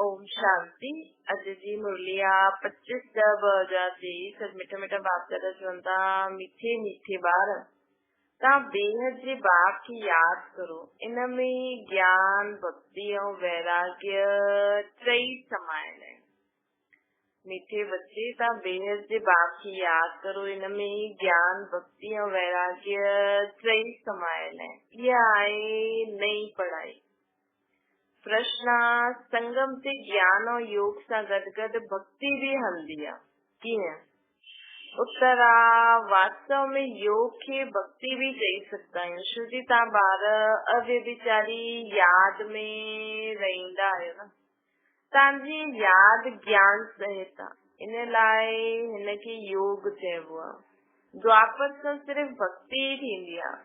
ओम शांति। अज जी मुरलिया 25/10/2023 मीठा मीठा बाप दादा चवंदा मीठे मीठे ॿार तव्हां बेहद जे बाप की याद करो। इनमें ज्ञान भक्ति और वैराग्य टई समायल है। मीठे बच्चे तव्हां बेहद जे बाप की याद करो। इनमें ज्ञान भक्ति और वैराग्य टई समायल है। यह आहे नई पढ़ाई। प्रश्न संगम से ज्ञान और योग सां गड गड भक्ति भी हलंदी आहे। कीअं? उत्तर वास्तव में योग के भक्ति भी चई सकता है। श्रुति तव्हां ॿार अव्यभिचारी याद में रहंदा आहियो न। तव्हांजी याद ज्ञान सहित आहे। इन लाइ हिनखे योग चइबो आहे। द्वापर सां सिर्फ़ भक्ति ई थींदी आहे,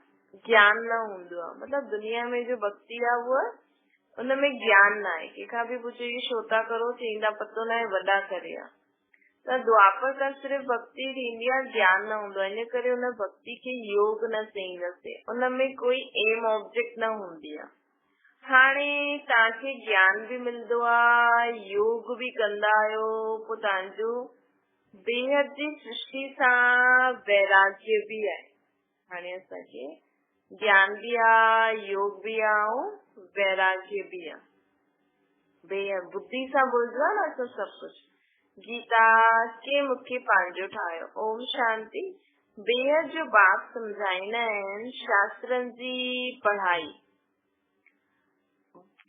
ज्ञान न हूंदो आहे। मतलब दुनिया में जो भक्ति आहे उहा उनमें ज्ञान न आहे। कंहिंखां बि पुछो इहो छो था करो, चईंदा पतो न आहे, वॾा करे आहे। त द्वापर खां सिर्फ़ भक्ति थींदी आहे, ज्ञान न हूंदो आहे। इन करे उन भक्ति खे योग न चईंदासीं। उनमें कोई एम ऑब्जेक्ट न हूंदी आहे। हाणे तव्हांखे ज्ञान भी मिलंदो आहे, योग भी कंदा आहियो, पोइ तव्हांजो बेहद जी सृष्टि सां वैराग्य भी आहे। हाणे असांखे ज्ञान भी आहे, योग भी आहे, वैराग्य भी आहे। बेहद बुद्धि सां बुझो आहे न असां सभु कुछ। गीता के मूंखे पंहिंजो ठाहियो। ओम शांति। बेहद जो बाप सम्झाईंदा आहिनि शास्त्रनि जी पढ़ाई।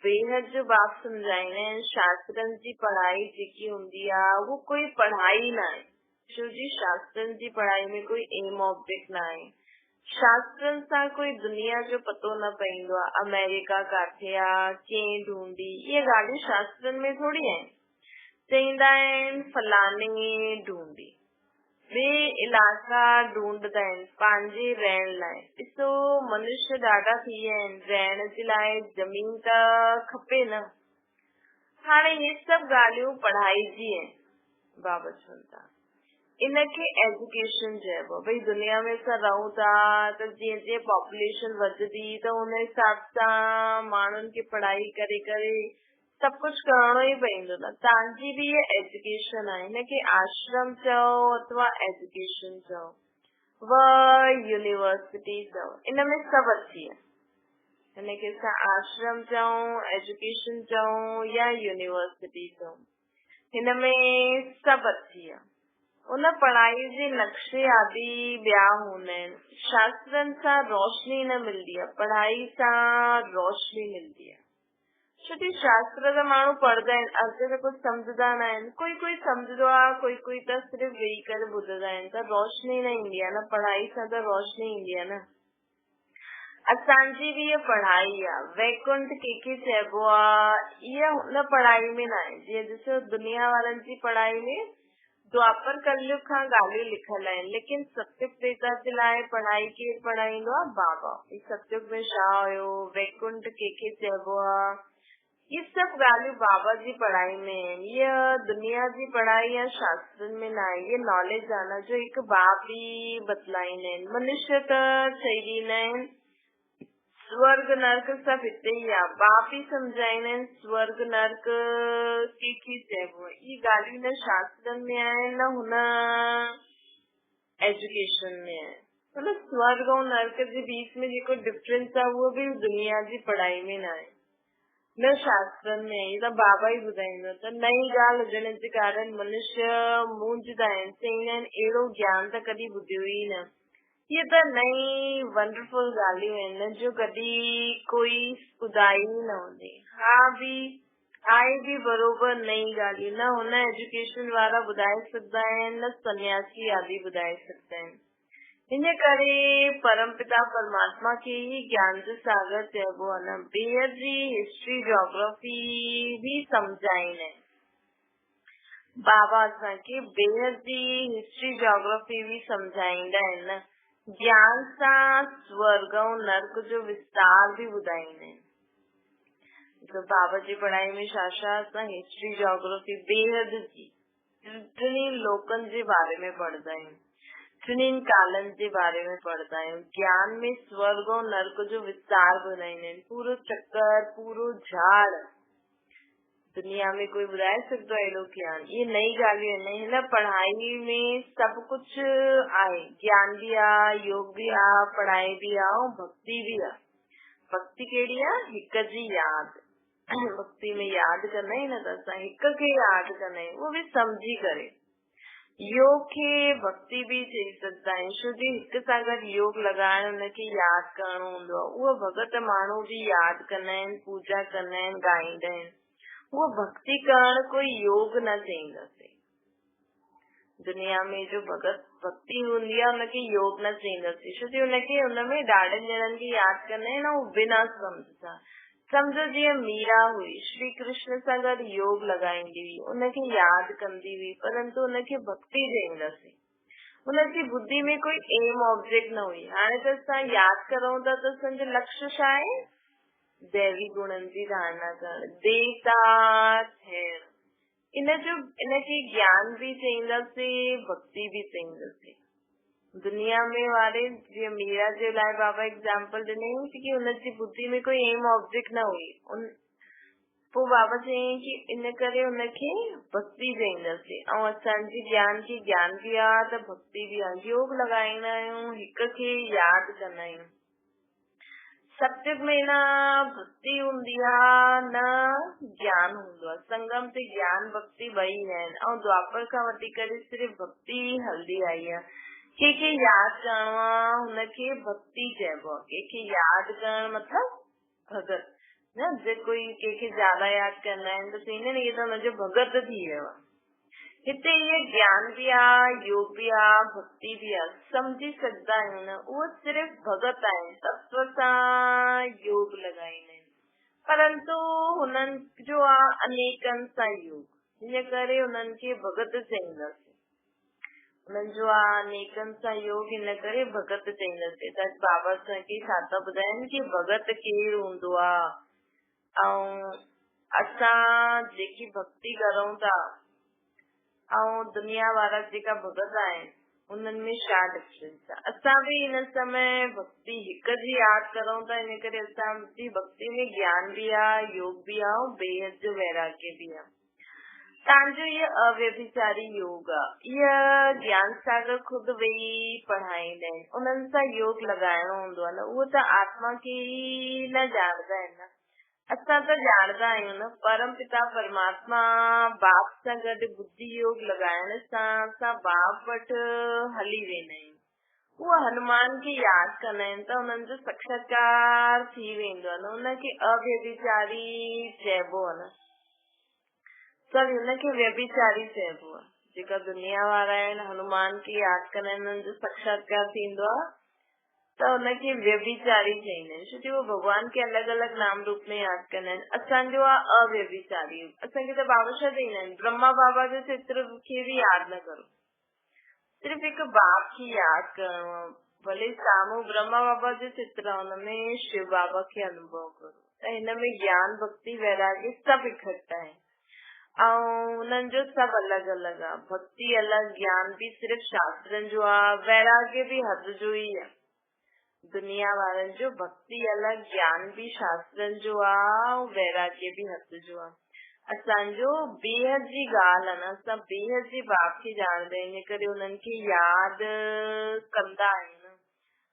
बेहद जो बाप सम्झाईंदा आहिनि शास्त्रनि जी पढ़ाई जेकी हूंदी आहे उहो कोई पढ़ाई न आहे। छो जी शास्त्रनि जी पढ़ाई में कोई एम ऑब्जेक्ट न आहे। शास्त्रनि सां कोई दुनिया जो पतो न पवंदो आहे। अमेरिका काथे आहे, कंहिं ढूंढी, इहे ॻाल्हियूं शास्त्रनि में थोड़ी आहिनि। चईंदा आहिनि फलाने ढूंढी, ॿिए इलाइक़ा ढूंढदा आहिनि पंहिंजे रहण लाइ। ॾिसो मनुष्य ॾाढा थी विया आहिनि, रहण जे लाइ ज़मीन त खपे न। हाणे इहे सभु ॻाल्हियूं पढ़ाई जी आहिनि। बाबा चवनि था इनखे एजुकेशन चइबो। भई दुनिया में असां रहूं था त जीअं जीअं पॉपुलेशन वधंदी त उन हिसाब सां माण्हुनि खे पढ़ाई करे करे सभु कुछ करणो ई पवंदो न। तव्हांजी भी ये एजुकेशन आहे। हिनखे आश्रम चओ अथवा एजुकेशन चओ व यूनिवर्सिटी चओ, इनमें सभु अची आहे। हिनखे असां आश्रम चऊं, एजुकेशन चऊं या यूनिवर्सिटी चऊं, हिनमें सभु अची आहे। उन पढ़ाई जे नक्शे आदि ॿिया हूंदा आहिनि। शास्त्रनि सां रोशनी न मिलंदी आहे, पढ़ाई सां रोशनी मिलंदी आहे। छोकी शास्त्र त माण्हू पढ़ंदा आहिनि, अर्थ त कुछ सम्झंदा न आहिनि। कोई कोई सम्झंदो आहे, कोई कोई त सिर्फ़ वेही करे ॿुधंदा आहिनि। त रोशनी न ईंदी आहे न, पढ़ाई सां त रोशनी ईंदी आहे न। असांजी भी इहा पढ़ाई आहे। वैकुंठ कंहिंखे चइबो आहे, इहा हुन पढ़ाई में न आहे। जीअं ॾिसो दुनिया वारनि जी पढ़ाई में द्वापर कलयुग खां ॻाल्हियूं लिखल आहिनि, लेकिन सत्युग त्रेता जे लाइ पढ़ाई केरु पढ़ाईंदो आहे? बाबा। सत्युग में छा हुयो, वैकुंठ कंहिंखे चइबो आहे, ये सभु ॻाल्हियूं बाबा जी पढ़ाई में आहिनि। इहा दुनिया जी पढ़ाई या शास्त्रनि में न आहे। ये नॉलेज आहे न जो हिकु बाप भी बतलाईंदा आहिनि। मनुष्य त चई ॾींदा आहिनि स्वर्ग नर्क सभु हिते ई आहे। बाप ही सम्झाईंदा आहिनि स्वर्ग नर्क कंहिंखे चइबो आहे। इहे ॻाल्हियूं न शास्त्रनि में आहिनि न हुन एजुकेशन में आहे। मतलब स्वर्ग और नर्क जे बीच में जेको डिफरेंस आहे उहो भी दुनिया जी पढ़ाई में न आहे, न शास्त्रनि में। इहे त बाबा ई ॿुधाईंदो। त नई ॻाल्हि हुजण जे कारण मनुष्य मूंझदा आहिनि, चईंदा आहिनि अहिड़ो ज्ञान त कॾहिं ॿुधियो ई न। ये त नई वंडरफुल ॻाल्हियूं आहिनि जो कॾहिं कोई ॿुधाई न हूंदी। हा भी आहे भी बरोबर नई ॻाल्हियूं न हुन एजुकेशन वारा ॿुधाए सघंदा आहिनि, न सन्यासी आदि ॿुधाए सघंदा आहिनि। हिन करे परमपिता परमात्मा खे ही ज्ञान जो सागर चइबो आहे न। बेहद जी हिस्ट्री जोग्राफी भी सम्झाईंदा आहिनि बाबा। असांखे बेहद जी हिस्ट्री जोग्राफी भी सम्झाईंदा आहिनि न। ज्ञान सां स्वर्ग और नर्क जो विस्तार भी ॿुधाईंदा आहिनि। तो बाबा जी पढ़ाई में छा छा असां हिस्ट्री जोग्राफी बेहद जी टिनी लोकनि जे बारे में पढ़ंदा आहियूं, टिनी कालनि जे बारे में पढ़ंदा आहियूं। ज्ञान में स्वर्ग और नर्क जो विस्तार ॿुधाईंदा आहिनि। पूरो चक्कर, पूरो झाड़ दुनिया में कोई ॿुधाए सघंदो आहे एॾो ज्ञान? ये नई ॻाल्हियूं आहिनि। हिन पढ़ाई में सभु कुछ आहे, ज्ञान भी आहे, योग भी आहे, पढ़ाई भी आहे ऐं भक्ति भी आहे। भक्ति कहिड़ी आहे? हिक जी यादि। भक्ति में यादि कंदा आहियूं न त असां हिक खे यादि कंदा आहियूं, उहो बि सम्झी करे। योग खे भक्ति भी चई सघंदा आहियूं, छो जो हिक सां गॾु योग लॻाइण, हुनखे यादि करणो हूंदो आहे। उहो भगत माण्हू भी यादि कंदा आहिनि, पूजा कंदा आहिनि, ॻाईंदा आहिनि। उहो भक्ति करण कोई योग न चईंदासीं। दुनिया में जो भगत भक्ति हूंदी आहे हुनखे योग न चईंदासीं, छो जो हुनखे हुनमें ॾाढनि ॼणनि खे यादि कंदा आहिनि ऐं बिना सम्झ सां। सम्झो जीअं मीरा हुई, श्री कृष्ण सां गॾु योग लॻाईंदी हुई, उनखे यादि कंदी हुई, परंतु उनखे भक्ति चईंदासीं। उनजी बुद्धि में कोई एम ऑब्जेक्ट न हुई। हाणे त असां यादि करूं था त असांजो लक्ष्य छा आहे? दैवी गुणनि जी धारणा करणु, देवता थियणु। इनखे ज्ञान भी चईंदासीं, भक्ति भी चईंदासीं। दुनिया में वारे जीअं मीरा जे लाइ बाबा एग्जाम्पल ॾिनई कि हुनजी बुद्धि में कोई एम ऑब्जेक्ट न हुई। पोइ बाबा चयईं कि इन करे हुनखे भक्ति चईंदासीं। ऐं असांजी ज्ञान जी ज्ञान भी आहे त भक्ति भी आहे। योग लॻाईंदा आहियूं, हिक खे यादि कंदा आहियूं। सत्युग में न भक्ति हूंदी आहे न ज्ञान हूंदो आहे। संगम ते ज्ञान भक्ति ॿई आहिनि ऐं द्वापर खां वठी करे सिर्फ़ भक्ति हलंदी आई आहे। कंहिंखे यादि करणो आहे हुनखे भक्ति चइबो आहे। कंहिंखे यादि करणु मतलब भगत न। जे कोई कंहिंखे ज्यादा यादि कंदा आहिनि त चईंदा आहिनि इहे त हुनजो भगत थी वियो आहे। हिते इहे ज्ञान भी आहे, योग भी आहे, भक्ति भी आहे, सम्झी सघंदा आहियूं न। उहो सिर्फ़ भगत आहिनि, तत्व सां योग लॻाईंदा आहिनि, परंतु हुननि जो आहे अनेकनि सां योग, हिन करे हुननि खे भगत चईंदासीं। हुननि जो आहे अनेकनि सां योग, हिन करे भगत चईंदासीं। त बाबा असांखे छा था ॿुधाइनि कि भगत केरु हूंदो आहे ऐं असां जेकी भक्ति करूं था ऐं दुनिया वारा जेका भगत आहिनि उन्हनि में छा डिफरेंस आहे। असां भी हिन समय भक्ति हिक जी यादि करूं था, इन करे असांजी भक्ति में ज्ञान भी आहे, योग भी आहे ऐं बेहद जो वैराग्य भी आहे। तव्हांजो इहो अव्यभिचारी योग आहे, इहा ज्ञान सागर खुदि वेही पढ़ाईंदा आहिनि, उन्हनि सां योग लॻाइणो हूंदो आहे न। उहो त आत्मा खे ई न ॼाणंदा आहिनि न, असां त ॼाणंदा आहियूं न। परम पिता परमात्मा बाप सां गॾु बुद्धि योग लॻाइण सां असां बाप वटि हली वेंदा आहियूं। उहे हनुमान खे यादि कंदा आहिनि त हुननि जो साक्षात्कार थी वेंदो आहे न। हुनखे अव्यभिचारी चइबो आहे न, सॉरी हुनखे व्यभिचारी चइबो आहे। जेका दुनिया वारा आहिनि हनुमान खे यादि कंदा आहिनि, हुननि जो साक्षात्कार थींदो आहे त हुनखे व्यभिचारी चईंदा आहिनि, छो जो उहो भॻवान खे अलॻि अलॻि नाम रूप में यादि कंदा आहिनि। असांजो आहे अव्यभिचारी। असांखे त बाबा छा चईंदा आहिनि, ब्रह्मा बाबा जो चित्र खे बि यादि न करो, सिर्फ़ हिकु बाप खे यादि करणो आहे। भले साम्हूं ब्रह्मा बाबा जो चित्र आहे, हुनमें शिव बाबा खे अनुभव करो। त हिन में ज्ञान भक्ति वैराग्य सभु इकट्ठा आहिनि ऐं हुननि जो सभु अलॻि अलॻि आहे। भक्ति अलॻि, ज्ञान भी सिर्फ़ शास्त्रनि जो आहे, वैराग्य भी हद जो ई आहे। दुनिया वारनि जो भक्ति अलॻि, ज्ञान भी शास्त्रनि जो आहे, वैराग्य भी हद जो आहे। असांजो बेहद जी ॻाल्हि आहे न, असां बेहद जी बाप खे ॼाणंदा आहियूं, इन करे हुननि खे यादि कंदा आहियूं न।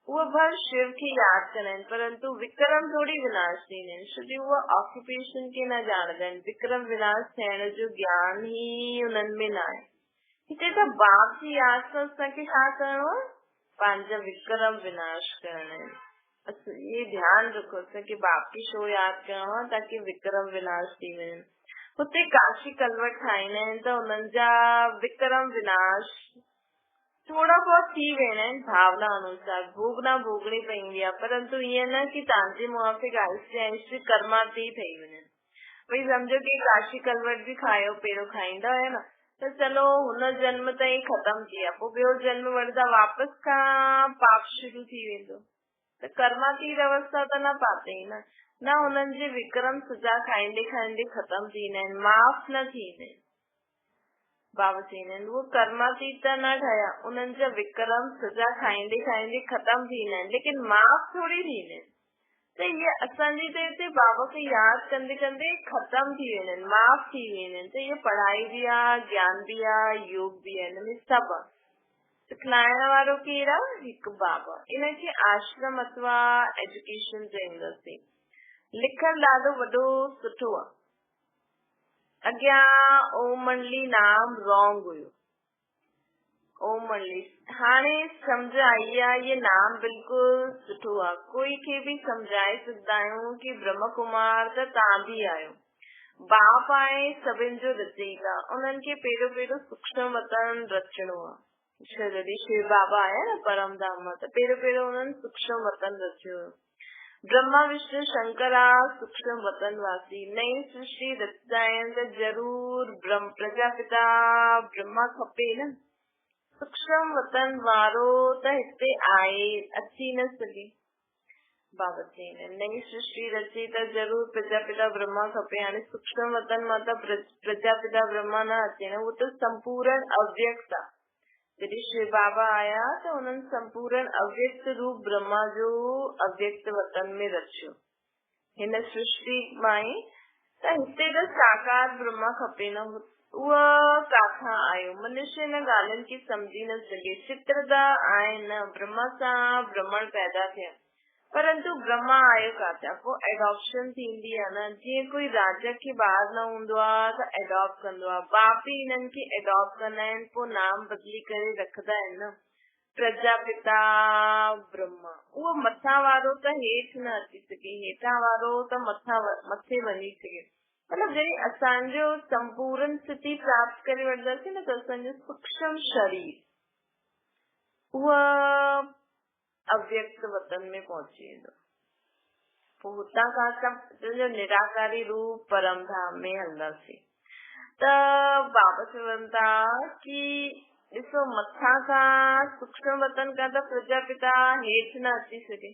उहे भर शिव खे यादि कंदा आहिनि, परंतु विक्रम थोरी विनाश थींदा आहिनि, छो जो उहे ऑक्यूपेशन खे न ॼाणंदा आहिनि। विक्रम विनाश थियण जो ज्ञान ई हुननि में न आहे। हिते त बाप जी यादि सां असांखे छा करणो आहे, पंहिंजा विक्रम विनाश करणा आहिनि। ये ध्यानु रखो, असांखे बाप खे छो यादि करणो आहे, ताकी विक्रम विनाश थी वञनि। हुते काशी कलवट ठाहींदा आहिनि त हुननि जा विक्रम विनाश थोड़ा बहुत थी वेंदा आहिनि भावना अनुसार, भोगना भोगणी पवंदी आहे, परंतु ईअं न कि तव्हांजे मुआफ़िक आहिस्ते आहिस्ते कर्माती ठही वञनि। भई सम्झो कि काशी कलवट भी खायो, पहिरियों खाईंदा हुया न, त चलो हुन जन्म ताईं ख़तम थी विया, पोइ ॿियो जन्म वठंदा वापसि खां पाप शुरू थी वेंदो, त कर्मातीत अवस्था त न पाते न। न हुननि जे विक्रम सजा खाईंदे खाईंदे ख़तम थींदा आहिनि, माफ़ न थींदा आहिनि। बाबा चईंदा आहिनि उहे कर्मातीत त न ठहिया, उन्हनि जा विक्रम सजा खाईंदे खाईंदे ख़तम थींदा आहिनि, लेकिन माफ़ थोरी थींदा आहिनि। त ये असांजी ते बाबा खे याद कंदे कंदे खत्म थी वेंदा आहिनि, माफ़ थी वेंदा आहिनि। त ये पढ़ाई भी आहे, ज्ञान भी आहे, योग भी आहे, हिन में सभु आहे। सिखलाइण वारो केरु आहे? हिकु बाबा। इनखे आश्रम अथवा एजुकेशन चईंदासीं। लिखण ॾाढो वॾो सुठो आहे। अॻियां ओम मंडली नाम रॉन्ग हुयो, ओम मंडली। हाणे सम्झ आई आहे ये नाम बिल्कुलु सुठो आहे। कोई खे बि सम्झाए सघंदा आहियूं कि ब्रह्म कुमार त तव्हां बि आहियो, बाप आहे सभिनि जो रचयिता। उन्हनि खे पहिरियों सूक्ष्म वतन रचणो आहे। जॾहिं शिव बाबा आया न परम धाम मां, त पहिरियों उन्हनि सूक्ष्म वतन रचियो। ब्रह्मा विष्णु शंकर सूक्ष्म वतन वासी। नई सृष्टि रचंदा आहिनि त ज़रूर प्रजापिता ब्रह्मा खपे न। सूक्ष्म वतन वारो त हिते आहे, अची न सघे। बाबा चईंदा आहिनि नई सृष्टि रची त ज़रूर प्रजापिता ब्रह्मा खपे। हाणे सूक्ष्म वतन मां त प्रजापिता ब्रह्मा न अचे न, उहो त संपूर्ण अव्यक्त आहे। जॾहिं शिव बाबा आया त उन्हनि संपूर्ण अव्यक्त रूप ब्रह्मा जो अव्यक्त वतन में रचियो हिन सृष्टि मां ई। त हिते त साकार ब्रह्मा खपे न, उहो काथां आयो? मनुष्य इन ॻाल्हियुनि खे सम्झी न सघे। चित्र त आहिनि न, ब्रह्मा सां ब्रह्मण पैदा थिया, परंतु ब्रह्मा आयो काथां? पोइ एडॉप्शन थींदी आहे न। जीअं कोई राजा खे ॿार न हूंदो आहे त एडॉप्ट कंदो आहे, बाप ई हिननि खे एडॉप्ट कंदा आहिनि, पोइ नाम बदिली करे रखंदा आहिनि न। प्रजापिता ब्रह्मा, उहो मथां वारो त हेठि न अची सघे, हेठां वारो त मथे वञी सघे। मतलब जॾहिं असांजो संपूर्ण स्थिति प्राप्त करे वठंदासीं न, त असांजो सूक्ष्म शरीर उहा अव्यक्त वतन में पहुची वेंदो। पोइ हुतां खां सभु निराकारी रूप परम धाम में हलंदासीं। त बाबा चवनि था कि ॾिसो मथां खां सूक्ष्म वतन खां त प्रजापिता हेठि न अची सघे,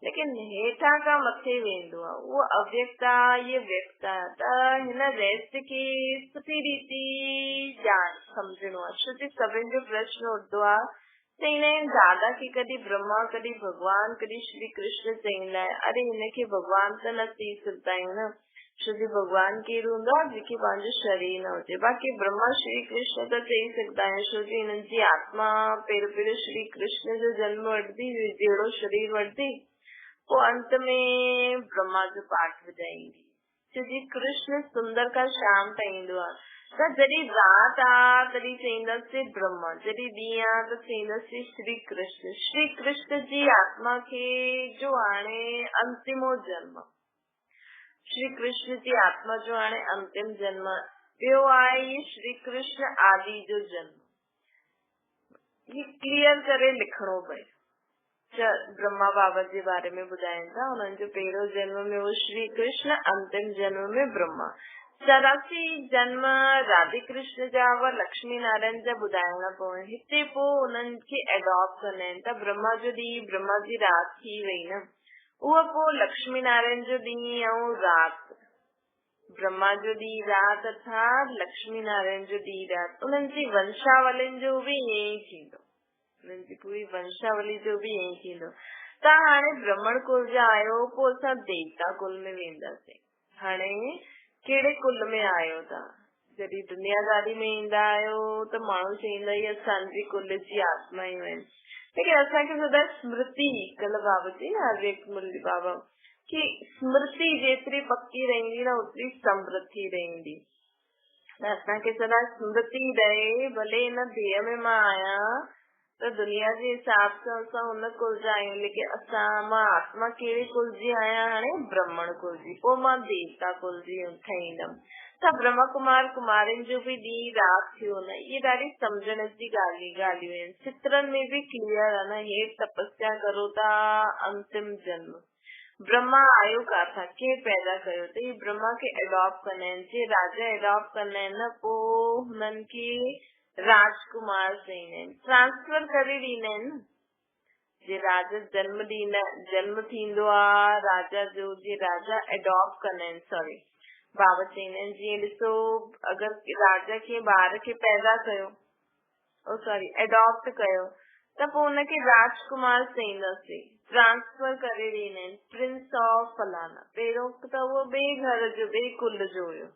लेकिन हेठां खां मथे वेंदो आहे, उहो अव्यक्त आहे, ये व्यक्त आहे। त हिन रहस्य खे सुठी रीति सम्झणो आहे। छो सभिनि जो प्रश्न उठंदो आहे, चईंदा आहिनि दादा खे कॾहिं ब्रह्मा, कॾहिं भगवान, कॾहिं श्री कृष्ण चईंदा आहिनि। अरे हिनखे भगवान त न चई सघंदा आहियूं न, छो भगवान केरु हूंदो आहे जंहिंखे पंहिंजो शरीर न हुजे। बाक़ी ब्रह्मा श्री कृष्ण त चई सघंदा आहियूं, छो हिननि जी आत्मा पहिरियों श्री कृष्ण जो जन्म वठंदी, जहिड़ो शरीर वठंदी, पोइ अंत में ब्रह्मा जो पाठ वॼाईंदी। छोजी कृष्ण सुंदर खां शाम ठाहींदो आहे। त जॾहिं रात आहे तॾहिं चईंदासीं ब्रह्मा, जॾहिं ॾींहुं आहे त चईंदासीं श्री कृष्ण। श्री कृष्ण जी आत्मा खे जो हाणे अंतिमो जन्म, श्री कृष्ण जी आत्मा जो हाणे अंतिम जन्म। ॿियो आहे श्री कृष्ण आदि जो जन्म। ये क्लियर करे लिखणो पए। ब्रह्मा बाबा जे बारे में ॿुधाइनि था, उन्हनि जो पहिरियों जन्म में वो श्री कृष्ण, अंतिम जन्म में ब्रह्मा। 84 जन्म राधे कृष्ण जा व लक्ष्मी नारायण जा ॿुधाइणा पवनि। हिते पोइ उन्हनि खे एडॉप्ट कंदा आहिनि। त ब्रह्मा जो ॾींहुं, ब्रह्मा जी राति थी वई न, उहो पोइ लक्ष्मी नारायण जो ॾींहुं ऐं राति, ब्रह्मा जो ॾींहुं राति अर्थात लक्ष्मी नारायण जो ॾींहुं राति। उन्हनि जी वंशावलियुनि जो बि ईअं ई थींदो, उन्हनि जी पूरी वंशावली जो बि ईअं ई थींदो। त हाणे ब्राह्मण कुल जा आहियो, पोइ असां देवता कुल में वेंदासीं। हाणे कहिड़े कुल में आहियो तव्हां? जॾहिं दुनियादारी में ईंदा आहियो त माण्हू चईंदा ही असांजी कुल जी आत्मायूं आहिनि, लेकिन असांखे सदा स्मृति, कल्ह बाबा जी न अव्यक्त मुरली बाबा, कि स्मृति जेतिरी पक्की रहंदी न ओतिरी समृद्धि रहंदी। असांखे सदा स्मृति रहे, भले हिन देह में मां आहियां त दुनिया जे हिसाब सां असां हुन कुल जा आहियूं, लेकिन मां आत्मा कहिड़े कुल जी आहियां? हाणे ब्राह्मण कुल जी। पोइ मां देवता कुल जी ठहींदमि। त ब्रह्मा कुमार कुमारिन जो बि ॾींहुं राति थियो न, इहे ॾाढी सम्झण जी ॻाल्हियूं आहिनि। चित्रनि में बि क्लियर आहे न, हेठि तपस्या करो था, अंतिम जन्म। ब्रह्मा आयो काथां, कंहिं पैदा कयो? त इहे ब्रह्मा खे एडॉप्ट कंदा आहिनि। जे राजा एडॉप्ट कंदा आहिनि न, पोइ हुननि खे राजकुमार चईंदा आहिनि, ट्रांसफर करे ॾींदा आहिनि न। जे राजा जन्म थींदो आहे राजा जो, जे राजा एडॉप्ट कंदा आहिनि, सॉरी बाबा चईंदा आहिनि, जीअं ॾिसो अगरि राजा खे ॿार खे पैदा कयो, एडॉप्ट कयो, त पोइ हुनखे राजकुमार चईंदासीं। ट्रांसफर करे ॾींदा आहिनि, प्रिंस ऑफ फलाना। पहिरियों त उहो ॿिए घर जो ॿिए कुल जो हुयो,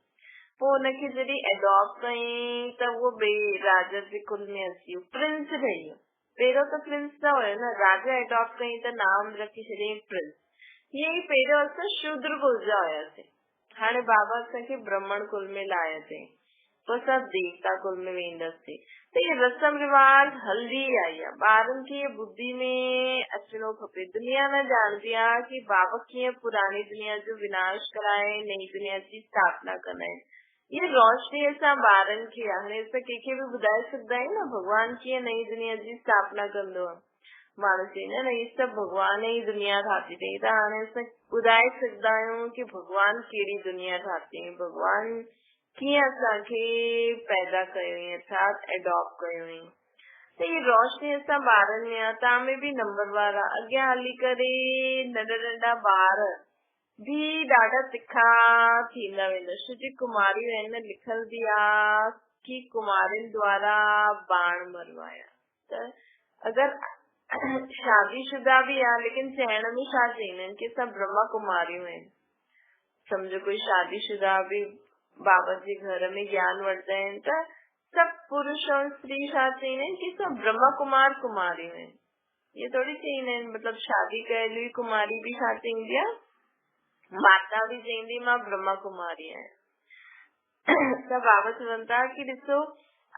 पोइ हुनखे जॾहिं एडॉप्ट कयईं त उहो ॿिए राजा जे कुल में अची वियो, प्रिंस ठही वियो। पहिरियों त प्रिंस न हुयो न, राजा एडॉप्ट कयईं त नाम रखी छॾियईं प्रिंस। हीअं ई पहिरियों असां शूद्र कुल जा हुयासीं, हाणे बाबा असांखे ब्राह्मण कुल में लाया अथई, पोइ असां देवता कुल में वेंदासीं। त इहे रस्म रिवाज हल्दी आई आहे, ॿारनि खे बुद्धि में अचणो खपे। दुनिया न ॼाणदी आहे कि बाबा कीअं पुराणी दुनिया जो विनाश कराए नई दुनिया जी स्थापना कंदा आहिनि। ये रोशनी असां ॿारनि खे आहे, हाणे असां कंहिंखे बि ॿुधाए सघंदा आहियूं न भॻवान कीअं नई दुनिया जी स्थापना कंदो आहे। माण्हू चवंदा आहिनि इहे सभु भॻवान ई दुनिया ठाती अथई, त हाणे असां ॿुधाए सघंदा आहियूं कि भॻवान कहिड़ी दुनिया ठाती, भॻवान कीअं असांखे पैदा कयो अर्थात एडॉप्ट कयो। त ही रोशनी असां ॿारनि में आहे, तव्हां में बि नंबर वार आहे। अॻियां हली करे नंढा नंढा ॿार भी ॾाढा तिखा थींदा वेंदा। श्री कुमारियूं आहिनि, लिखल बि आहे कि कुमारियुनि द्वारा बाण मरवाया। त अगरि शादीशुदा भी आहे लेकिन चइण में छा चईंदा आहिनि कि असां ब्रह्मा कुमारियूं आहिनि। सम्झो कोई शादीशुदा भी बाबा जे घर में ज्ञान वठंदा आहिनि त सभु पुरुष और स्त्री छा चईंदा आहिनि कि असां ब्रह्मा कुमार कुमारियूं आहिनि। ये थोड़ी चईंदा आहिनि, मतिलबु शादी कयल हुई कुमारी भी छा चईंदी आहे, माता भी चईंदी मां ब्रह्मा कुमारी आहियां। त बाबा चवनि था कि ॾिसो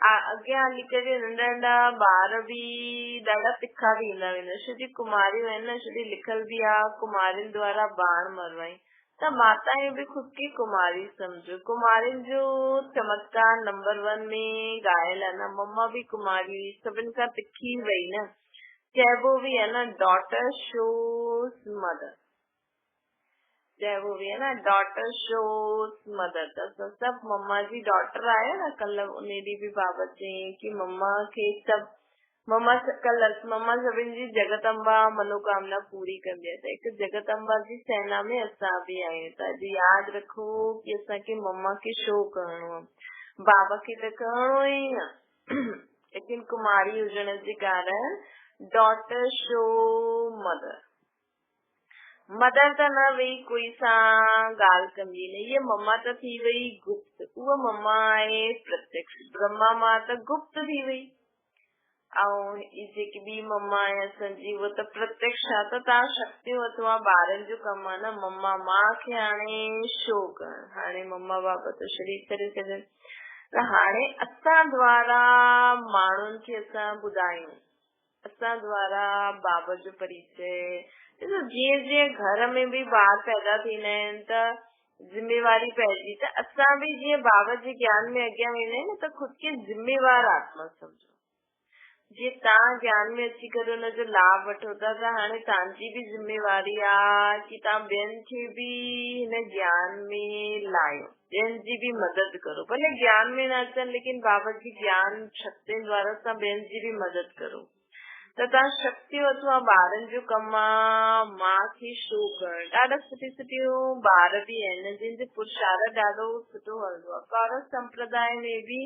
अॻियां हली करे नंढा नंढा ॿार भी ॾाढा तिखा थींदा वेंदा। श्री कुमारियूं आहिनि न, श्री लिखल भी आहे कुमारियुनि द्वारा बाण मरवाई। त माताएं भी खुद की कुमारी समझो। कुमारियुनि जो चमत्कार नंबर 1 में ॻायल आहे न, मम्मा भी कुमारी सभिनि खां तिखी वई न, चइबो भी है न डॉटर शोस मदर, चइबो भी है न डॉटर शोस मदर। त सब मम्मा जी डॉटर आया न, कल उन ॾींहुं भी बाबा चयईं कि मम्मा खे सब मम्मा सभिनि जी जगदम्बा मनोकामना पूरी कंदी आहे। त हिकु जगदम्बा जी सेना में असां भी आहियूं। त अॼु यादि रखो कि असांखे मम्मा खे शो करणो आहे, बाबा खे त करणो ई आहे, लेकिन कुमारी हुजण जे कारण डॉटर शो मदर। मदर त न वेई कोई सां ॻाल्हि कंदी न, ये मम्मा त थी वई गुप्त, उहा मम्मा आहे प्रत्यक्ष। ब्रह्मा मां त गुप्त थी वई, ऐं जेकी ॿी मम्मा आहे असांजी उहा त प्रत्यक्ष आहे। त तव्हां शक्तियूं अथवा ॿारनि जो कमु आहे न मम्मा मां खे हाणे शो करणु। हाणे मम्मा बाबा त शरीर करे छॾनि, त हाणे असां द्वारा माण्हुनि खे असां ॿुधायूं, असां द्वारा बाबा जो परिचय। ॾिसो जीअं जीअं घर में भी ॿार पैदा थींदा आहिनि त जिम्मेवारी पइजी, त असां भी जीअं बाबा जे ज्ञान में अॻियां वेंदा आहियूं न त खुद खे जिम्मेवार आत्मा समझो। जीअं तव्हां ज्ञान में अची करे हुनजो लाभ वठो था, त हाणे तव्हांजी भी जिम्मेवारी आहे कि तव्हां ॿियनि खे भी हिन ज्ञान में लायो, ॿियनि जी भी मदद करो। भले ज्ञान में न अचनि लेकिन बाबा जी ज्ञान शक्तियुनि द्वारा तव्हां ॿियनि जी भी मदद करो। त तव्हां शक्तियूं अथवा ॿारनि जो कमु आहे मां खे शो करणु। ॾाढा सुठी सुठियूं ॿार भी आहिनि जिन जो पुरुषार्थ ॾाढो सुठो हलंदो आहे। कौरव संप्रदाय में भी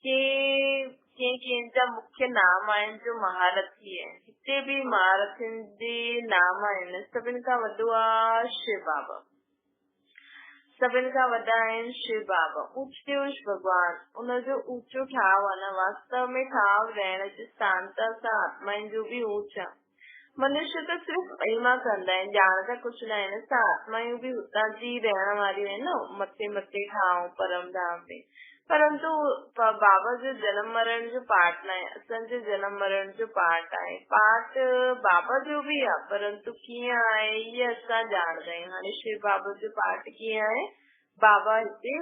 कंहिंजा मुख्य नाम आहिनि जो महारथी आहिनि, हिते भी महारथियुनि जे नाम आहिनि। सभिनि खां वॾो आहे शिव बाबा, सभिनि खां वॾा आहिनि शिव बाबा, ऊच भगवान। उनजो ऊचो ठाव आहे न, वास्तव में ठाव रहण जे स्थान त असां आत्माउनि जो भी ऊच आहे। मनुष्य त सिर्फ़ महिमा कंदा आहिनि, ॼाणंदा कुझु न आहिनि। असां आत्मायूं भी हुतां जी रहण वारियूं आहिनि न, मथे मथे ठाव परम धाम में। परंतु बाबा जो जन्म मरण जो पाठ न आहे, असांजे जन्म मरण जो पाठ आहे। पाठ बाबा जो भी आहे, परंतु कीअं आहे इहे असां ॼाणदा आहियूं। हाणे शिव बाबा जो पाठ कीअं आहे, बाबा हिते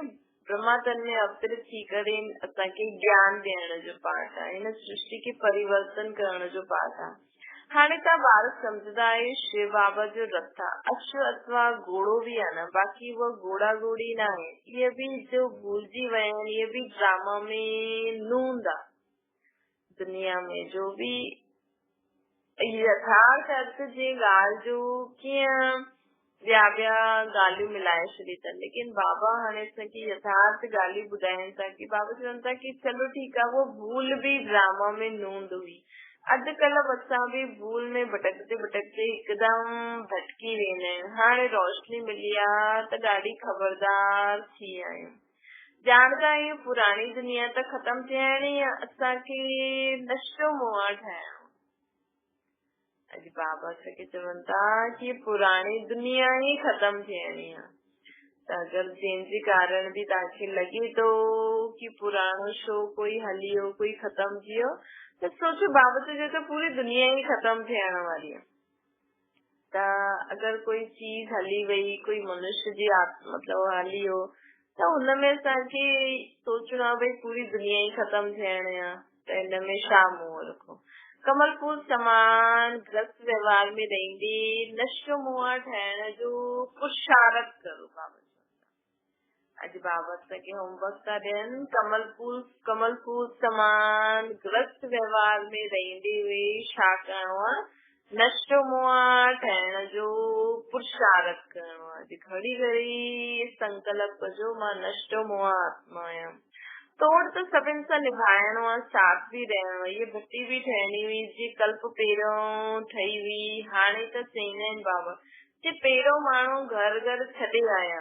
ब्रह्मा तन में अवतरित थी करे असांखे ज्ञान ॾियण जो पाठ आहे, हिन सृष्टि खे परिवर्तन करण जो पाठ आहे। हाणे तव्हां ॿार सम्झंदा आहियो शिव बाबा जो रथ आहे, अश्व अथवा घोड़ो भी आहे न, बाक़ी उहा घोड़ा घोड़ी न आहे। इहे भी जो भूलजी विया आहिनि, इहे भी ड्रामा में नूंद आहे। दुनिया में जो भी यथार्थ अर्थ जे ॻाल्हि जो कीअं ॿिया ॻाल्हियूं मिलाए छॾी अथनि, लेकिन बाबा हाणे असांखे यथार्थ ॻाल्हियूं ॿुधाइनि था कि बाबा चवनि था कि चलो ठीकु आहे, वो भूल भी ड्रामा में नूंद हुई। अॼुकल्ह बच्चा भी भूल में भटकते भटकते हिकदम भटकी वेंदा आहिनि। हाणे रोशनी मिली आहे त ॾाढी ख़बरदार थी विया आहियूं। ॼाणदा आहियूं पुराणी दुनिया त ख़तम थियणी आहे, असांखे नशो मुआ ठाहिणो। अॼु बाबा असांखे चवनि था कि पुराणी दुनिया ही ख़तम थियणी आहे। त अगरि जंहिंजे कारण बि तव्हांखे लॻे थो कि पुराणो शो कोई हली वियो, कोई ख़तम थी वियो, त सोचो बाबा चए थो पूरी दुनिया ही ख़तम थियण वारी आहे। त अगरि कोई चीज हली वई, कोई मनुष्य जी मतलब हली वियो, त हुनमें असांखे सोचणो आहे भई पूरी दुनिया ही ख़तम थियणी आहे, त हिन में छा मुंहुं रखो। कमल फूल समान गृहस्थ व्यवहार में रहंदे नशो मुआ ठाहिण जो पुरुषारथ करो। बाबा अॼु बाबा असांखे होमवर्क था ॾियनि, कमल फूल समान गृहस्थ व्यवहार में रहंदे हुए छा करिणो आहे, नशो मुआ ठाहिण जो पुरुषारथ करिणो आहे। अॼु घड़ी घड़ी संकल्प कजो मां नशो मुआ आत्मा आहियां। तोड़ तो सभिनि सां निभाइणो आहे, साथ बि रहणो आहे। ये भट्टी बि ठहणी हुई जी कल्प पहिरियों ठही हुई, हाणे त चईंदा आहिनि बाबा कि पहिरियों माण्हू घर घर छॾे आया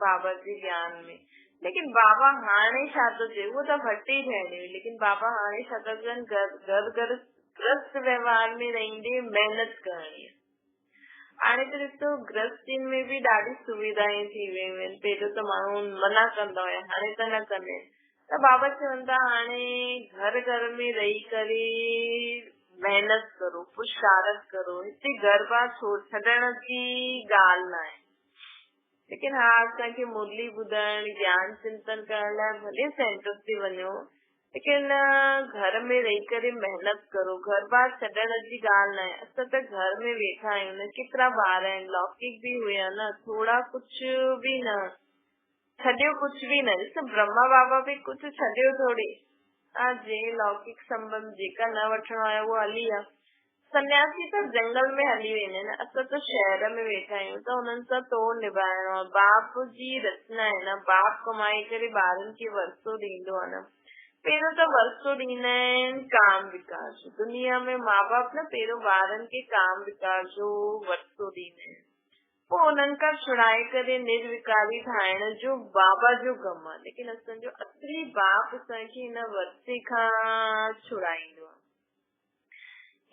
बाबा जे ज्ञान में, लेकिन बाबा हाणे छा थो चए, उहो त भट्टी ठहणी हुई, लेकिन बाबा हाणे छा था चवनि, घर घर गृहस्थ व्यवहार में रहंदे महिनत करणी आहे। हाणे त ॾिसो गृहस्थियुनि में बि ॾाढी सुविधाएं थी वियूं आहिनि। पहिरियों त माण्हू मना कंदा हुया, हाणे त न कंदा आहिनि। त बाबा चवनि था हाणे घर घर में रही करे महिनत करो, पुरुषारथ करो। हिते घर बार छॾण जी ॻाल्हि न आहे, लेकिन हा असांखे मुरली ॿुधण, ज्ञान चिंतन करण लाइ भले सेंटर ते वञो, लेकिन घर में रही करे महिनत करो। घर बार छॾण जी ॻाल्हि न आहे। असां त घर में वेठा आहियूं न, केतिरा ॿार आहिनि, लौकिक बि हुया न, थोड़ा कुझु बि न छॾियो, कुझु बि न। ॾिस ब्रह्मा बाबा बि कुझु छॾियो थोड़ी, जे लौकिक संबंध जेका न वठणो आहे उहो हली आहे। सन्यासी त जंगल में हली वेंदा आहिनि, असां त शहर में वेठा आहियूं, त हुननि सां तोड़ निभाइणो आहे। बाप जी रचना आहे न, बाप कमाए करे ॿारनि खे वरसो ॾींदो आहे न। पहिरियों त वरसो ॾींदा आहिनि काम विकार जो। दुनिया में माँ बाप न पहिरियों ॿारनि खे काम विकार जो वरसो ॾींदा आहिनि, पोइ उन्हनि खां छुड़ाए करे निर्विकारी ठाहिण जो बाबा जो कमु आहे। लेकिन असांजो असली बाप असांखे हिन वरसे खां छुड़ाईंदो आहे।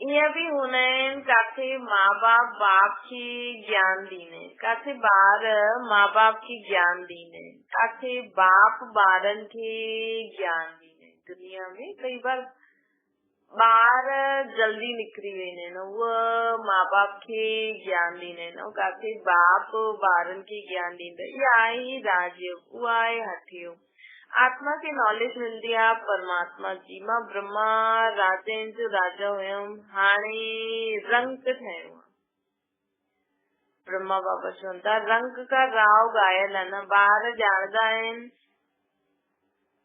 ईअं बि हूंदा आहिनि काथे माँ बाप खे ज्ञान ॾींदा आहिनि, काथे ॿार माँ बाप खे ज्ञान ॾींदा आहिनि, काथे बाप ॿारनि खे ज्ञान ॾींदा आहिनि। दुनिया में कई बार ॿार जल्दी निकिरी वेंदा आहिनि, उहे माँ बाप खे ज्ञान ॾींदा आहिनि, ऐं काथे बाप ॿारनि खे ज्ञान ॾींदा। इहा आहे राजयोग, उहा आहे हठयोग। आत्मा खे नॉलेज मिलंदी आहे परमात्मा जी। मां ब्रह्मा राजन जो राजा हुयमि, हाणे रंग ठहियो आहे। ब्रह्मा बाबा चवनि था रंग का राव ॻायल आहे न, ॿार ॼाणदा आहिनि।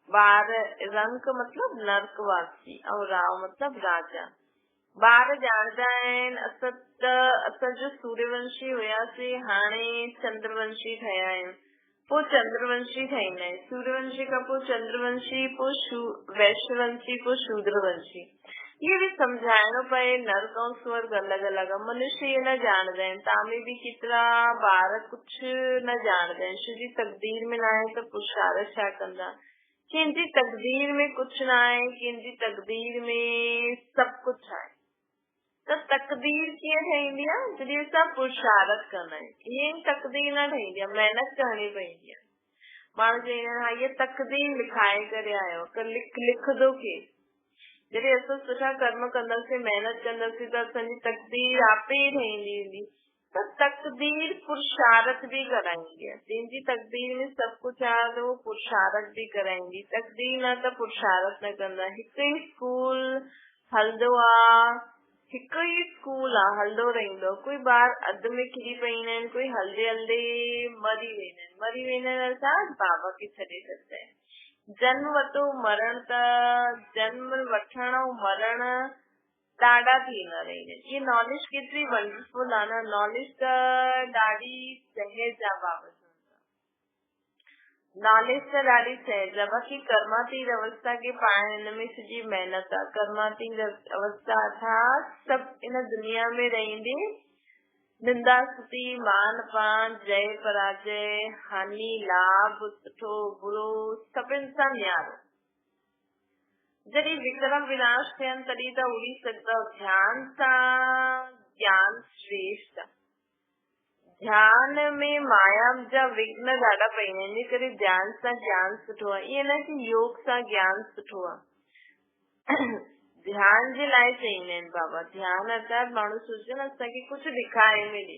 ॿार रंग मतलब नरकवासी ऐं राव मतलब राजा। ॿार ॼाणदा आहिनि असांजो सूर्यवंशी हुयासीं, हाणे चंद्रवंशी ठहिया आहियूं, पोइ चंद्रवंशी ठहींदा आहिनि। सूर्यवंशी खां पोइ चंद्रवंशी, पोइ वैश्यवंशी, पोइ शूद्रवंशी। ये भी समझाइणो पए नर्क ऐं स्वर्ग अलॻि अलॻि आहे। मनुष्य ये न ॼाणदा आहिनि। तव्हां बि केतिरा ॿार कुझु न ॼाणदा आहिनि। शुजी तकदीर में न आहे त पुरुषारथ छा कंदा। कंहिंजी तकदीर में कुझु न आहे, कंहिंजी तकदीर में सभु कुझु आहे। त तकदीर कीअं ठहींदी आहे, जॾहिं असां पुरुषारथ कंदा आहियूं। ईअं तकदीर न ठहींदी आहे, महिनत करणी पवंदी आहे। माण्हू चवंदा आहिनि हा ये तकदीर लिखाए करे आयो, लिखंदो केरु। जॾहिं असां सुठा कर्म कंदासीं, महिनत कंदासीं, त असांजी तकदीर आपे ई ठहींदी वेंदी। त तकदीर पुरुषारथ भी कराईंदी आहे। जंहिंजी तकदीर में सभु कुझु आहे त उहो पुरुषारथ भी कराईंदी। तकदीर न त पुरुषारथ न कंदा। हिकु ई स्कूल हलंदो आहे, हिकु ई स्कूल आहे, हलंदो रहंदो। कोई ॿार अधु में किरी पईंदा आहिनि, कोई हलंदे हलंदे मरी वेंदा आहिनि। मरी वेंदा आहिनि अर्थात बाबा खे छॾे छॾंदा आहिनि। जन्म वठो मरण त जन्म वठण ऐं मरण ॾाढा थींदा रहंदा आहिनि। ये नॉलेज केतिरी वंडरफुल आहे न, नॉलेज त ॾाढी सहज आहे। बाबा नॉलेज त ॾाढी सहज आहे, बाक़ी कर्मातीत अवस्था के पाण हिन में सॼी महिनत आहे। कर्मातीत अवस्था अर्थात सभु इन दुनिया में रहंदे निंदा स्तुति मान पान जय पराजय हानि लाभ सुठो बुरो सभिनि सां न्यारो। जॾहिं विक्रम विनाश थियनि तॾहिं त उड़ी सघंदव। ध्यान सां ज्ञान श्रेष्ठ। ध्यान में माया जा विघ्न ॾाढा पईंदा आहिनि, इन करे ध्यान सां ज्ञान सुठो आहे। ईअं न कि योग सां ज्ञान सुठो आहे। ध्यान जे लाइ चईंदा आहिनि बाबा। ध्यान अर्थात माण्हू सोचे न असांखे कुझु ॾेखारे मिले।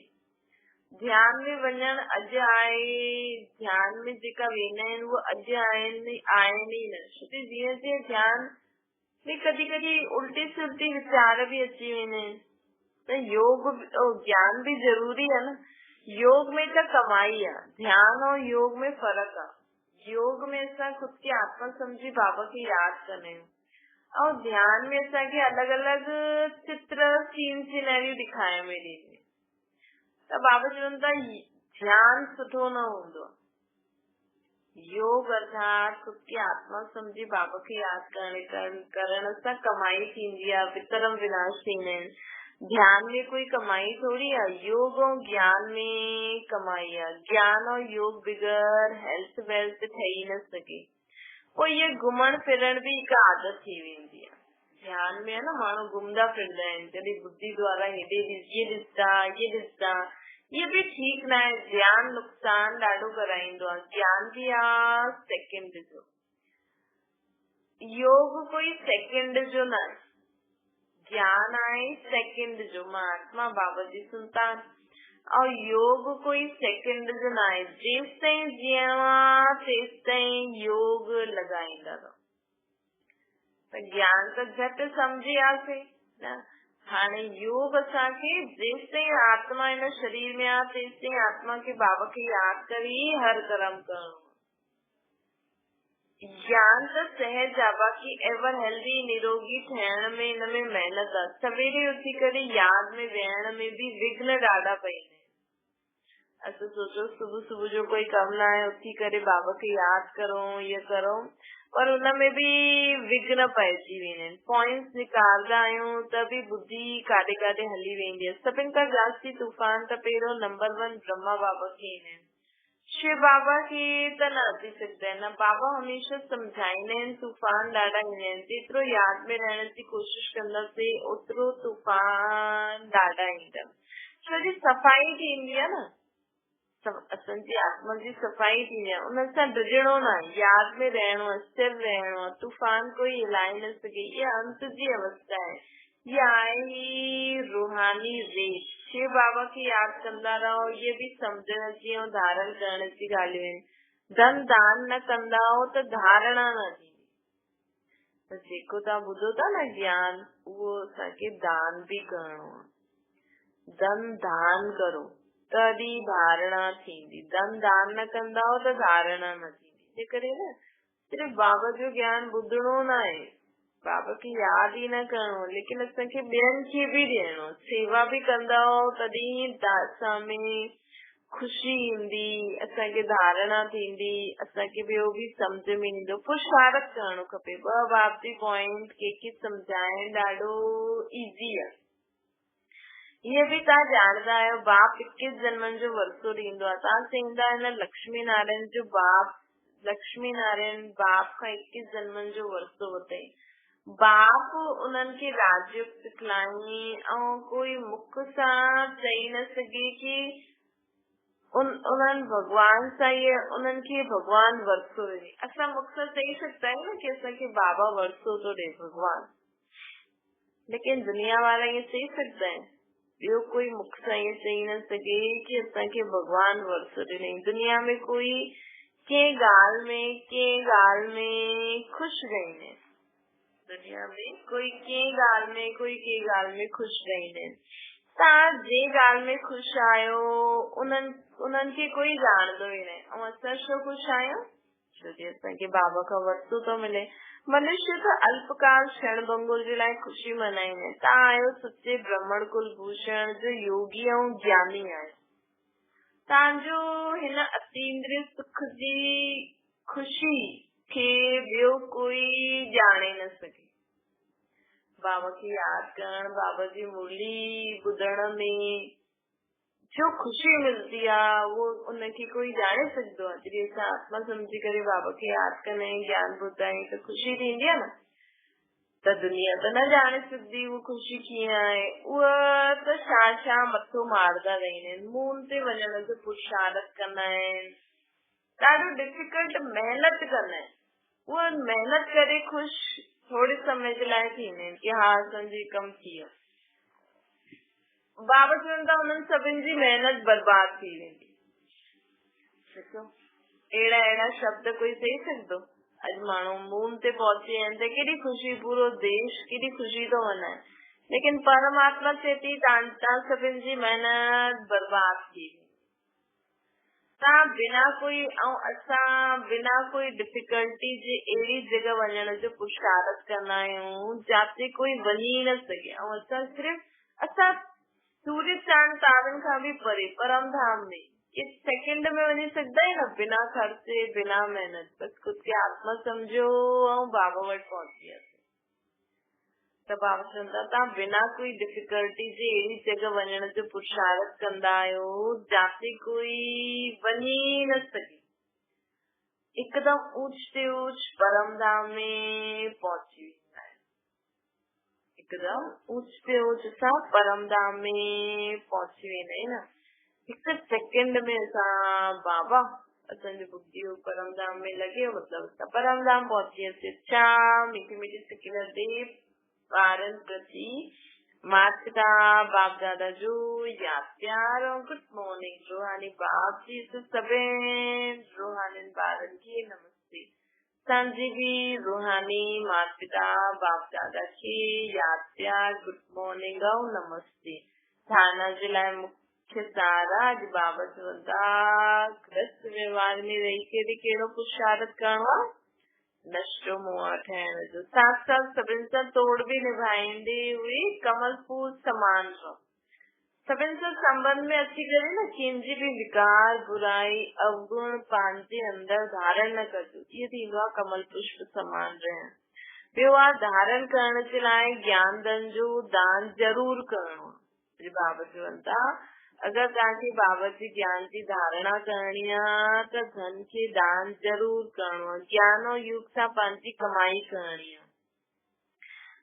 ध्यान में वञण अॼु आहे, ध्यान में जेका वेंदा आहिनि उहे अॼु आहिनि ई न। छोकी जीअं जीअं ध्यान में कॾहिं कॾहिं उल्टी सुल्टी वीचार बि अची वेंदा आहिनि, त योग ज्ञान भी जरूरी है न। योग में त कमाई आहे, ध्यान और योग में फर्क आहे। योग में असां खुद की आत्मा सम्झी बाबा खे यादि कंदा आहियूं, और ध्यान में असांखे अलॻि अलॻि चित्र सीन सिनेरियो ॾेखारे वेंदी। त बाबा चवनि था ध्यान सुठो न हूंदो। योग अर्थात खुद की आत्मा सम्झी बाबा खे यादि करण सां कमाई थींदी आहे, विक्रम विनाश थींदा आहिनि। ध्यान में कोई कमाई थोड़ी है, योग और ज्ञान में कमाई है। ज्ञान और योग बगैर हेल्थ वेल्थ ठही न सके। पोइ ये घुमण फिरण भी हिकु आदत थी वेंदी आहे। ध्यान में है न माण्हू घुमंदा फिरंदा आहिनि, जॾहिं बुद्धि द्वारा हेॾे ये ॾिसंदा, ये भी ठीक न आहे। ध्यान नुक़सान ॾाढो कराईंदो आहे। ज्ञान भी आहे सेकंड जो, योग कोई सेकंड जो न आहे। ज्ञान आहे सेकंड जो, महात्मा बाबा जी संतान। और योग कोई सेकंड जो न आहे। जेसि ताईं जीअं तेसि ताईं योग लॻाईंदा रहो। त ज्ञान त झटि सम्झी वियासीं न। हाणे योग असांखे जेसि ताईं आत्मा हिन शरीर में आहे तेसि ताईं आत्मा खे बाबा खे यादि करे हर कर्म करणो। ज्ञान त सहज आहे, बाक़ी एवर हेल्दी निरोगी थियण में हिन में महिनत आहे। सवेरे उथी करे यादि में वेहण में भी विघ्न ॾाढा पईंदा आहिनि। असां सोचो सुबुह जो कोई कम न आहे, उथी करे बाबा खे यादि करो ये करो, पर उन में भी विघ्न पइजी वेंदा आहिनि। पॉइंट्स निकालंदा आहियूं त भी बुद्धि काॾे काॾे हली वेंदी आहे। सभिनि खां जास्ती तूफ़ान त पहिरियों नंबर 1 ब्रह्मा बाबा खे ईंदा आहिनि। शिव बाबा खे त न अची सघंदा आहिनि। बाबा हमेशह सम्झाईंदा आहिनि तूफ़ान ॾाढा ईंदा आहिनि। जेतिरो यादि में रहण जी कोशिशि कंदासीं ओतिरो तूफ़ान ॾाढा ईंदा। छोजी सफ़ाई थींदी आहे न, असांजी आत्मा जी सफ़ाई थींदी आहे। उन सां डिॼणो न आहे, यादि में रहणो आहे, स्थिर रहणो आहे। तूफ़ान कोई हिलाए न सघे। ये अंत जी अवस्था है। ये आहे रूहानी रेत। शिव बाबा की यादि कंदा रहो। ये भी सम्झण जी ऐं धारण करण जी ॻाल्हियूं आहिनि। धन दान न कंदा त धारणा न थींदी। त जेको तव्हां ॿुधो था न ज्ञान, उहो असांखे दान भी करणो आहे। धन दान करो तॾहिं धारणा थींदी। धन दान न कंदा त धारणा न थींदी। जे करे न सिर्फ़ु बाबा जो ज्ञान ॿुधणो न आहे, बाबा खे यादि ई न करणो, लेकिन असांखे ॿियनि खे भी ॾियणो। सेवा भी कंदा तॾहिं असां में ख़ुशी ईंदी, असांखे धारणा थींदी, असांखे ॿियो भी सम्झ में ईंदो। पुरुषार्थ करणो खपे। 2 बाप जी पॉइंट कंहिंखे सम्झाइण ॾाढो इज़ी आहे। ये भी तव्हां ॼाणदा आहियो, बाप 21 जन्मनि जो वरसो ॾींदो आहे। तव्हां चईंदा आहियो लक्ष्मी नारायण जो बाप, लक्ष्मी नारायण बाप खां 21 जन्मनि जो वरसो वरितई। बाप उन्हनि खे राजयोग सिखलाई ऐं कोई मुख सां चई न सघे कि उन्हनि भगवान सां उन्हनि खे भगवान वरसो ॾिनी। असां मुख सां चई सघंदा आहियूं न कि असांखे बाबा वरसो थो ॾे भगवान, लेकिन दुनिया वारा ईअं चई सघंदा आहिनि। ॿियो कोई मुख सां ईअं चई न सघे कि असांखे भगवान वरसो ॾिनई। दुनिया में कोई कंहिं ॻाल्हि में ख़ुशि रहंदा आहिनि। दुनिया में कोई कंहिं ॻाल्हि में ख़ुशि रहंदा आहिनि। तव्हां जे ॻाल्हि में ख़ुशि आहियो उन्हनि खे कोई ॼाणंदो ई न आहे। ऐं असां छो ख़ुशि आहियूं? छो कि असांखे बाबा खां वरसो थो मिले। मनुष्य त अल्पकाल क्षण भंगुर जे लाइ ख़ुशी मनाईंदा आहिनि। तव्हां आहियो सच्चे ब्राह्मण कुलभूषण जो योगी ऐं ज्ञानी आहियो। तव्हांजो हिन अतींद्रिय सुख जी खुशी के ॿियो कोई ॼाणे न सके। बाबा की याद करण, बाबा जी मुरली ॿुधण में जो खुशी मिलती आहे वो उनखे कोई ॼाणे सघंदो आहे। जॾहिं असां आत्मा सम्झी करे बाबा खे यादि कंदा आहियूं, ज्ञान ॿुधंदा आहियूं त खुशी थींदी आहे न। त दुनिया त न ॼाणे सघंदी उहा खुशी कीअं आहे। उहा त छा मथो मारदा रहंदा आहिनि, मून ते वञण जो पुरुषारथ कंदा आहिनि, ॾाढो डिफिकल्ट महिनत कंदा आहिनि। उहा महिनत करे ख़ुशि थोरे समय जे लाइ थींदा आहिनि कि हा असांजी कमु थी वियो। बाबा चवनि था उन्हनि सभिनि जी महिनत बर्बाद थी वेंदी। ॾिसो अहिड़ा शब्द कोई चई सघंदो? अॼु माण्हू मून ते पहुची आहिनि त केॾी ख़ुशी, पूरो देश केॾी ख़ुशी थो मनाए, लेकिन परमात्मा चए थी तव्हां सभिनि जी महिनत बर्बाद थी। तव्हां बिना कोई असां बिना कोई डिफिकल्टी जे अहिड़ी जॻह वञण जो पुरुषारथ कंदा आहियूं जिते कोई वञी न सघे। ऐं असां सिर्फ़ असां सूर्य चांद तारनि खां बि परे परम धाम में इस सेकंड में वञी सघंदा आहियूं न, बिना ख़र्चे बिना महिनत। बस खुद खे आत्मा सम्झो ऐं बाबा वटि पहुची वियासीं। त बाबा चवनि था तव्हां बिना कोई डिफिकल्टी जे अहिड़ी जॻह वञण जो पुरुषारथ कंदा आहियो जिते कोई वञी न सघे। हिकदमि ऊच ते ऊच परम धाम में पहुची वेंदा आहियो। हिकदमि ऊच ते ऊच असां परम धाम में पहुची वेंदा आहियूं न। हिकु सेकंड में असां बाबा असांजो बुद्धि परम धाम में लॻे, मतिलबु असां परम धाम पहुची वियासीं। छा मीठी मीठी सिकिलर देव ॿारनि प्रति माता पिता बाप दादा जो याद प्यार और गुड मॉर्निंग। रूहानी बाप जी से सभिनि रूहानी ॿारनि खे नमस्ते। असांजी बि रूहानी माता पिता बाप दादा खे याद प्यार गुड मॉर्निंग और नमस्ते। धारणा जे लाइ मुख्य सारा अॼु बाबा चवनि था गृहस्थ व्यवहार में रही करे कहिड़ो पुरुषारथ करणो आहे? नष्टो मोह ठहण जो। साथ साथ सभिनि सां तोड़ बि निभाईंदे हुए कमल फूल समान रहो। सभिनि सां संबंध में अची करे न कंहिंजी बि विकार बुराई अवगुण पंहिंजे अंदर धारण न कजो। इहो थींदो आहे कमल पुष्प समान रहण। ॿियो आहे धारण करण जे लाइ ज्ञान धन जो दान जरूर करणो आहे। बाबा चवनि था अगरि तव्हांखे बाबा जी ज्ञान जी धारणा करणी आहे त धन खे दान जरूर करणो आहे। ज्ञान और युग सां पंहिंजी कमाई करणी आहे।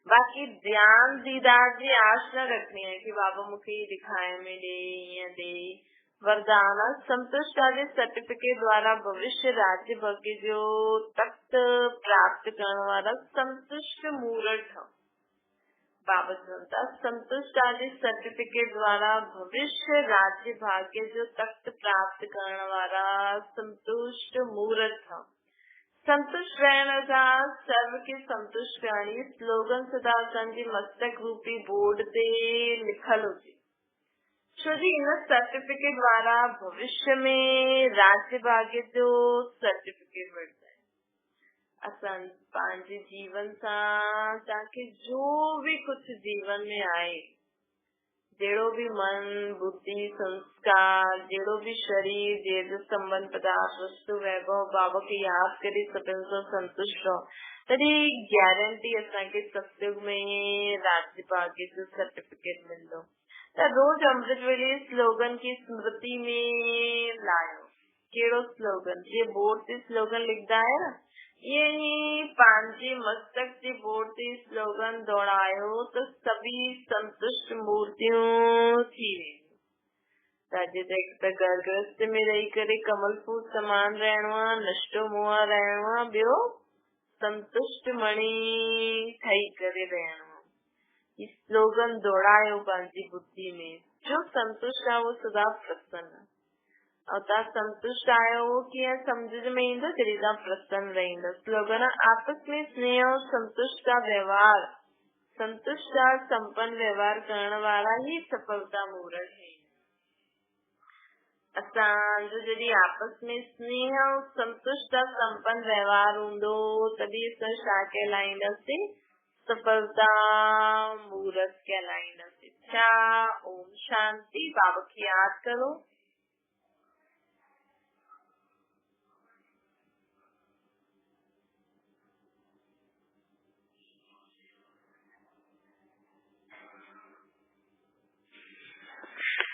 बाक़ी ध्यान दीदार जी आश न रखनी है कि बाबा मूंखे दिखाए में ॾे ईअं ॾे। वरदान संतुष्ट जे सर्टिफिकेट द्वारा भविष्य राज्य भाग्य जो तख्त प्राप्त करण वारा संतुष्ट मूर्त। बाबा चवंदा संतुष्ट जे सर्टिफिकेट द्वारा भविष्य राज्य भाग्य जो तख्त प्राप्त करण वारा संतुष्ट मूर्त। संतुष्ट रहण सां सर्व खे संतुष्ट करणी स्लोगन सदा असांजे मस्तक रूपी बोर्ड ते लिखल हुजे। छो जी इन सर्टिफिकेट वारा भविष्य में राज्य भाग्य जो सर्टिफिकेट वठंदा। असां पंहिंजे जीवन सां तव्हांखे जो बि कुछ जीवन में आहे, जहिड़ो बि मन बुद्धि संस्कार जहिड़ो बि शरीर जहिड़ो संबंध पदार्थ वस्तु वैभव बाबा खे यादि करे सभिनि सां संतुष्ट रहो। तॾहिं गारंटी असांखे सत्युग में राज्य भाग्य जो सर्टिफिकेट मिलंदो। त रोज अमृत वेले स्लोगन की स्मृति में लायो। कहिड़ो स्लोगन? जीअं बोर्ड ते स्लोगन लिखदा है न, यही पंहिंजे मस्तक जे बोर्ड ते स्लोगन दौड़ायो त सभी संतुष्ट मूर्तियूं थी वेंदियूं। त घर गृहस्थ में रही करे कमल फूल समान रहणो आहे, नष्टो मोह रहणो आहे, ॿियो संतुष्ट मणि ठही करे रहणो आहे। स्लोगन दौड़ायो पंहिंजी बुद्धि में। जो संतुष्ट आहे वो सदा प्रसन्न। और तव्हां संतुष्ट आहियो कीअं सम्झ में ईंदो? जॾहिं तव्हां प्रसन्न रहंदा। स्लोगन आपस में स्नेह और संतुष्ट का व्यवहार, संतुष्ट और संपन्न व्यवहार करण वारा ही सफलता मूर्त है। असांजो जॾहिं आपस में स्नेह और संतुष्ट और संपन्न व्यवहार हूंदो तॾहिं असां छा कहलाईंदासीं? सफलता मूर्त कहलाईंदासीं। छा? ओम शांति। बाबा खे यादि करो।